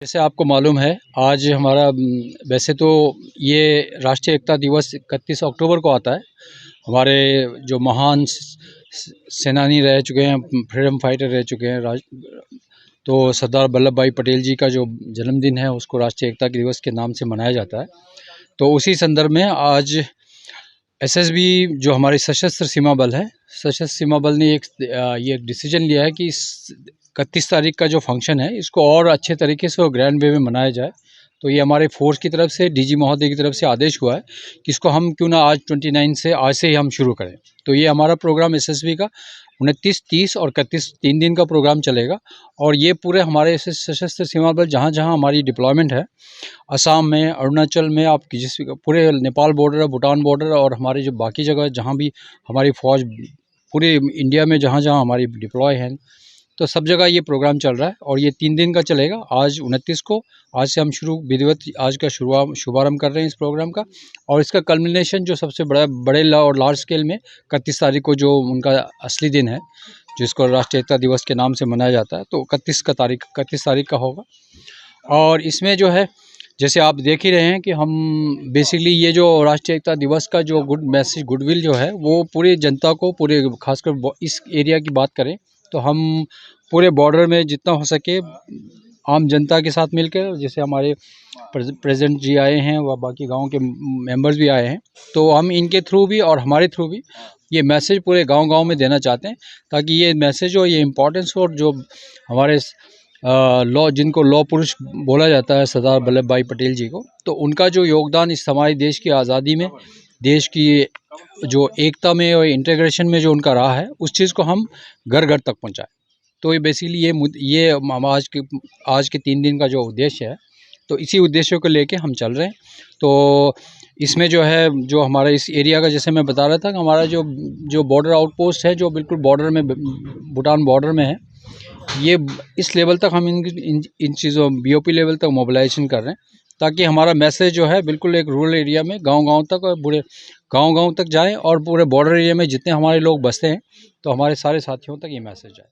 जैसे आपको मालूम है आज हमारा वैसे तो ये राष्ट्रीय एकता दिवस 31 अक्टूबर को आता है। हमारे जो महान सेनानी रह चुके हैं, फ्रीडम फाइटर रह चुके हैं तो सरदार वल्लभ भाई पटेल जी का जो जन्मदिन है उसको राष्ट्रीय एकता दिवस के नाम से मनाया जाता है। तो उसी संदर्भ में आज एसएसबी जो हमारी सशस्त्र सीमा बल है, सशस्त्र सीमा बल ने ये एक डिसीजन लिया है कि 31 तारीख का जो फंक्शन है इसको और अच्छे तरीके से और ग्रैंड वे में मनाया जाए। तो ये हमारे फोर्स की तरफ से डीजी महोदय की तरफ से आदेश हुआ है कि इसको हम क्यों ना आज 29 से आज से ही हम शुरू करें। तो ये हमारा प्रोग्राम एसएसबी का 29, 30 और 31 3 दिन का प्रोग्राम चलेगा। और ये पूरे हमारे सशस्त्र सीमा बल जहाँ जहाँ हमारी डिप्लॉयमेंट है, असम में, अरुणाचल में, आप जिस पूरे नेपाल बॉर्डर, भूटान बॉर्डर और हमारी जो बाकी जगह जहाँ भी हमारी फ़ौज पूरे इंडिया में जहाँ जहाँ हमारी डिप्लॉय है, तो सब जगह ये प्रोग्राम चल रहा है। और ये 3 दिन का चलेगा। आज 29 को, आज से हम विधिवत आज का शुभारंभ कर रहे हैं इस प्रोग्राम का। और इसका कल्मिनेशन जो सबसे बड़े और लार्ज स्केल में 31 तारीख को जो उनका असली दिन है, जिसको राष्ट्रीय एकता दिवस के नाम से मनाया जाता है, तो 31 तारीख का होगा। और इसमें जो है, जैसे आप देख ही रहे हैं कि हम बेसिकली ये जो राष्ट्रीय एकता दिवस का जो गुडविल जो है वो पूरी जनता को, पूरे खासकर इस एरिया की बात करें तो हम पूरे बॉर्डर में जितना हो सके आम जनता के साथ मिलकर, जैसे हमारे प्रेसिडेंट जी आए हैं व बाकी गांव के मेंबर्स भी आए हैं, तो हम इनके थ्रू भी और हमारे थ्रू भी ये मैसेज पूरे गांव-गांव में देना चाहते हैं, ताकि ये मैसेज हो, ये इम्पोर्टेंस हो। और जो हमारे जिनको लौह पुरुष बोला जाता है, सरदार वल्लभ भाई पटेल जी को, तो उनका जो योगदान इस हमारे देश की आज़ादी में, देश की जो एकता में और इंटीग्रेशन में जो उनका रहा है, उस चीज़ को हम घर घर तक पहुंचाएं। तो ये बेसिकली ये आज के 3 दिन का जो उद्देश्य है, तो इसी उद्देश्य को लेके हम चल रहे हैं। तो इसमें जो है, जो हमारा इस एरिया का, जैसे मैं बता रहा था कि हमारा जो बॉर्डर आउटपोस्ट है, जो बिल्कुल बॉर्डर में, भूटान बॉर्डर में है, ये इस लेवल तक हम इन चीज़ों बीओपी लेवल तक मोबिलाइजेशन कर रहे हैं, ताकि हमारा मैसेज जो है बिल्कुल एक रूरल एरिया में, गांव-गांव तक और पूरे गांव-गांव तक जाए, और पूरे बॉर्डर एरिया में जितने हमारे लोग बसते हैं, तो हमारे सारे साथियों तक ये मैसेज जाए।